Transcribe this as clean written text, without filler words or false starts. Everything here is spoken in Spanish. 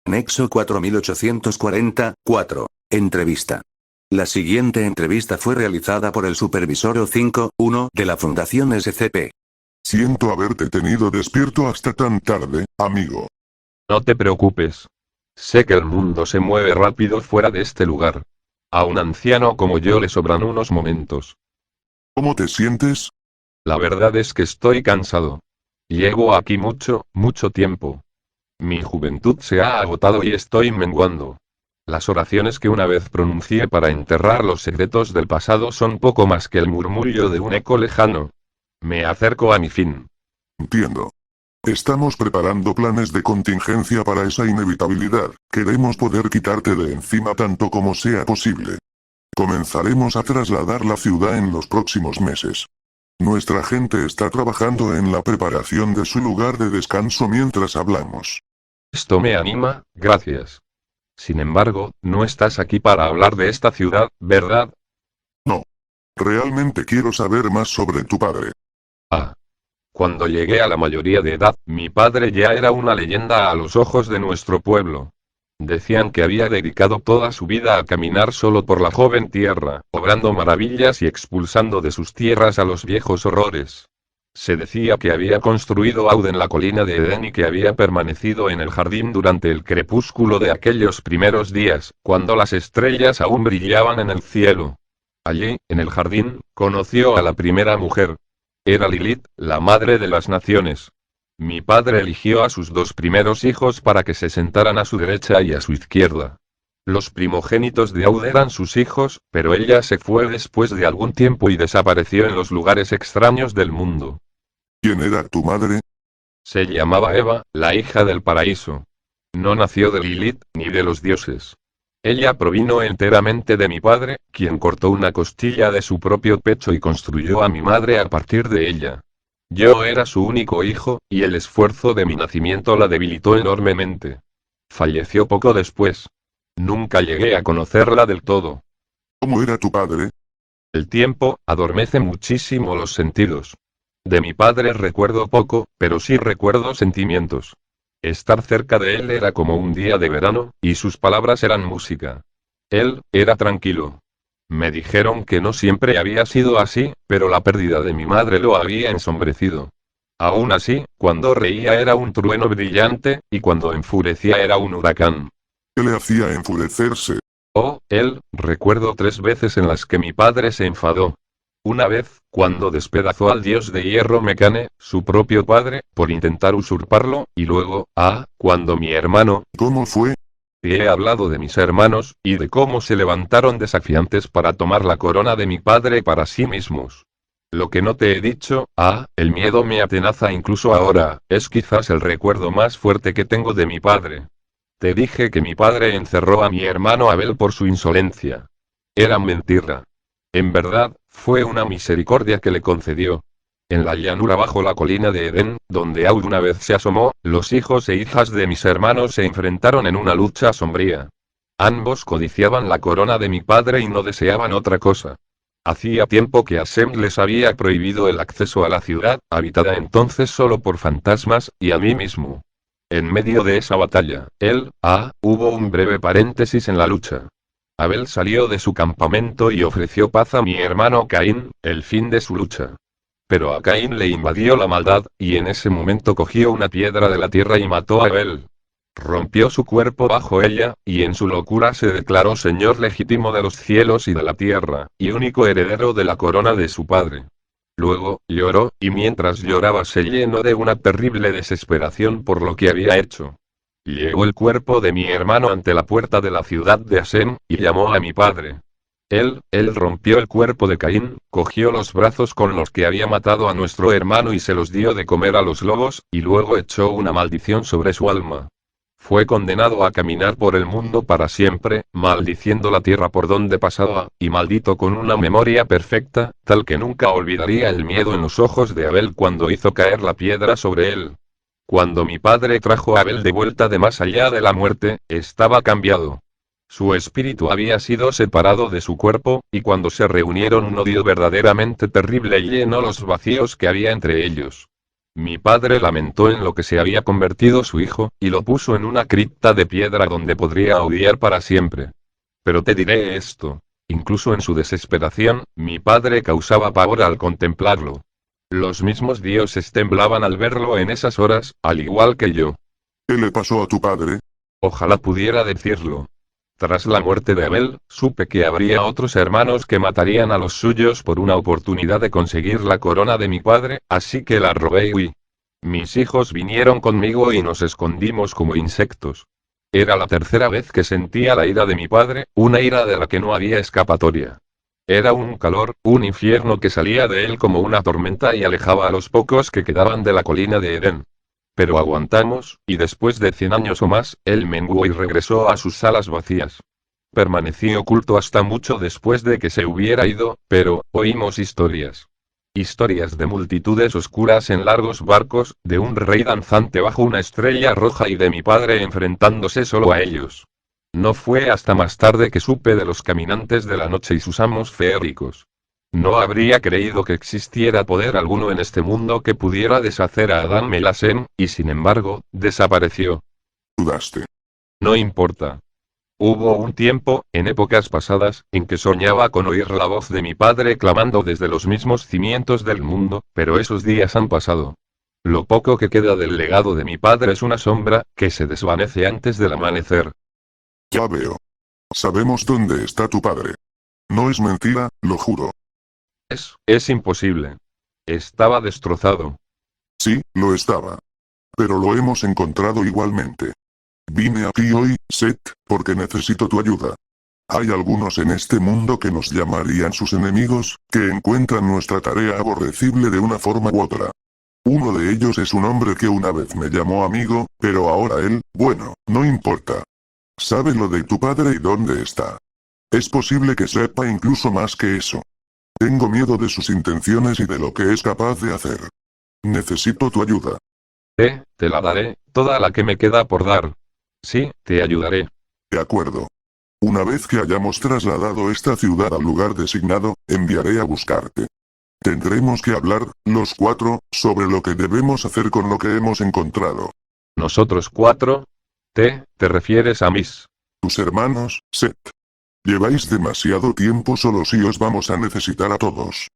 Nexo 4840-4. Entrevista. La siguiente entrevista fue realizada por el supervisor O5-1 de la Fundación SCP. Siento haberte tenido despierto hasta tan tarde, amigo. No te preocupes. Sé que el mundo se mueve rápido fuera de este lugar. A un anciano como yo le sobran unos momentos. ¿Cómo te sientes? La verdad es que estoy cansado. Llevo aquí mucho tiempo. Mi juventud se ha agotado y estoy menguando. Las oraciones que una vez pronuncié para enterrar los secretos del pasado son poco más que el murmullo de un eco lejano. Me acerco a mi fin. Entiendo. Estamos preparando planes de contingencia para esa inevitabilidad. Queremos poder quitarte de encima tanto como sea posible. Comenzaremos a trasladar la ciudad en los próximos meses. Nuestra gente está trabajando en la preparación de su lugar de descanso mientras hablamos. Esto me anima, gracias. Sin embargo, no estás aquí para hablar de esta ciudad, ¿verdad? No. Realmente quiero saber más sobre tu padre. Ah. Cuando llegué a la mayoría de edad, mi padre ya era una leyenda a los ojos de nuestro pueblo. Decían que había dedicado toda su vida a caminar solo por la joven tierra, obrando maravillas y expulsando de sus tierras a los viejos horrores. Se decía que había construido Aud en la colina de Edén y que había permanecido en el jardín durante el crepúsculo de aquellos primeros días, cuando las estrellas aún brillaban en el cielo. Allí, en el jardín, conoció a la primera mujer. Era Lilith, la madre de las naciones. Mi padre eligió a sus dos primeros hijos para que se sentaran a su derecha y a su izquierda. Los primogénitos de Aud eran sus hijos, pero ella se fue después de algún tiempo y desapareció en los lugares extraños del mundo. ¿Quién era tu madre? Se llamaba Eva, la hija del paraíso. No nació de Lilith, ni de los dioses. Ella provino enteramente de mi padre, quien cortó una costilla de su propio pecho y construyó a mi madre a partir de ella. Yo era su único hijo, y el esfuerzo de mi nacimiento la debilitó enormemente. Falleció poco después. Nunca llegué a conocerla del todo. ¿Cómo era tu padre? El tiempo adormece muchísimo los sentidos. De mi padre recuerdo poco, pero sí recuerdo sentimientos. Estar cerca de él era como un día de verano, y sus palabras eran música. Él era tranquilo. Me dijeron que no siempre había sido así, pero la pérdida de mi madre lo había ensombrecido. Aún así, cuando reía era un trueno brillante, y cuando enfurecía era un huracán. ¿Qué le hacía enfurecerse? Oh, recuerdo 3 veces en las que mi padre se enfadó. Una vez, cuando despedazó al dios de hierro Mecane, su propio padre, por intentar usurparlo, y luego, cuando mi hermano... ¿Cómo fue? Y he hablado de mis hermanos, y de cómo se levantaron desafiantes para tomar la corona de mi padre para sí mismos. Lo que no te he dicho, el miedo me atenaza incluso ahora, es quizás el recuerdo más fuerte que tengo de mi padre. Te dije que mi padre encerró a mi hermano Abel por su insolencia. Era mentira. En verdad, fue una misericordia que le concedió. En la llanura bajo la colina de Edén, donde Aud una vez se asomó, los hijos e hijas de mis hermanos se enfrentaron en una lucha sombría. Ambos codiciaban la corona de mi padre y no deseaban otra cosa. Hacía tiempo que Hashem les había prohibido el acceso a la ciudad, habitada entonces solo por fantasmas, y a mí mismo. En medio de esa batalla, hubo un breve paréntesis en la lucha. Abel salió de su campamento y ofreció paz a mi hermano Caín, el fin de su lucha. Pero a Caín le invadió la maldad, y en ese momento cogió una piedra de la tierra y mató a Abel. Rompió su cuerpo bajo ella, y en su locura se declaró señor legítimo de los cielos y de la tierra, y único heredero de la corona de su padre. Luego, lloró, y mientras lloraba se llenó de una terrible desesperación por lo que había hecho. Llegó el cuerpo de mi hermano ante la puerta de la ciudad de Hasem, y llamó a mi padre. Él rompió el cuerpo de Caín, cogió los brazos con los que había matado a nuestro hermano y se los dio de comer a los lobos, y luego echó una maldición sobre su alma. Fue condenado a caminar por el mundo para siempre, maldiciendo la tierra por donde pasaba, y maldito con una memoria perfecta, tal que nunca olvidaría el miedo en los ojos de Abel cuando hizo caer la piedra sobre él. Cuando mi padre trajo a Abel de vuelta de más allá de la muerte, estaba cambiado. Su espíritu había sido separado de su cuerpo, y cuando se reunieron un odio verdaderamente terrible llenó los vacíos que había entre ellos. Mi padre lamentó en lo que se había convertido su hijo, y lo puso en una cripta de piedra donde podría odiar para siempre. Pero te diré esto. Incluso en su desesperación, mi padre causaba pavor al contemplarlo. Los mismos dioses temblaban al verlo en esas horas, al igual que yo. ¿Qué le pasó a tu padre? Ojalá pudiera decirlo. Tras la muerte de Abel, supe que habría otros hermanos que matarían a los suyos por una oportunidad de conseguir la corona de mi padre, así que la robé y huí. Mis hijos vinieron conmigo y nos escondimos como insectos. Era la tercera vez que sentía la ira de mi padre, una ira de la que no había escapatoria. Era un calor, un infierno que salía de él como una tormenta y alejaba a los pocos que quedaban de la colina de Edén. Pero aguantamos, y después de 100 años o más, él menguó y regresó a sus salas vacías. Permanecí oculto hasta mucho después de que se hubiera ido, pero oímos historias. Historias de multitudes oscuras en largos barcos, de un rey danzante bajo una estrella roja y de mi padre enfrentándose solo a ellos. No fue hasta más tarde que supe de los caminantes de la noche y sus amos feéricos. No habría creído que existiera poder alguno en este mundo que pudiera deshacer a Adán Melasen, y sin embargo, desapareció. Dudaste. No importa. Hubo un tiempo, en épocas pasadas, en que soñaba con oír la voz de mi padre clamando desde los mismos cimientos del mundo, pero esos días han pasado. Lo poco que queda del legado de mi padre es una sombra, que se desvanece antes del amanecer. Ya veo. Sabemos dónde está tu padre. No es mentira, lo juro. Es imposible. Estaba destrozado. Sí, lo estaba. Pero lo hemos encontrado igualmente. Vine aquí hoy, Seth, porque necesito tu ayuda. Hay algunos en este mundo que nos llamarían sus enemigos, que encuentran nuestra tarea aborrecible de una forma u otra. Uno de ellos es un hombre que una vez me llamó amigo, pero ahora él, bueno, no importa. Sabe lo de tu padre y dónde está. Es posible que sepa incluso más que eso. Tengo miedo de sus intenciones y de lo que es capaz de hacer. Necesito tu ayuda. Te la daré, toda la que me queda por dar. Sí, te ayudaré. De acuerdo. Una vez que hayamos trasladado esta ciudad al lugar designado, enviaré a buscarte. Tendremos que hablar, los cuatro, sobre lo que debemos hacer con lo que hemos encontrado. ¿Nosotros cuatro? ¿Te refieres a mis? Tus hermanos, Seth. Lleváis demasiado tiempo solos y os vamos a necesitar a todos.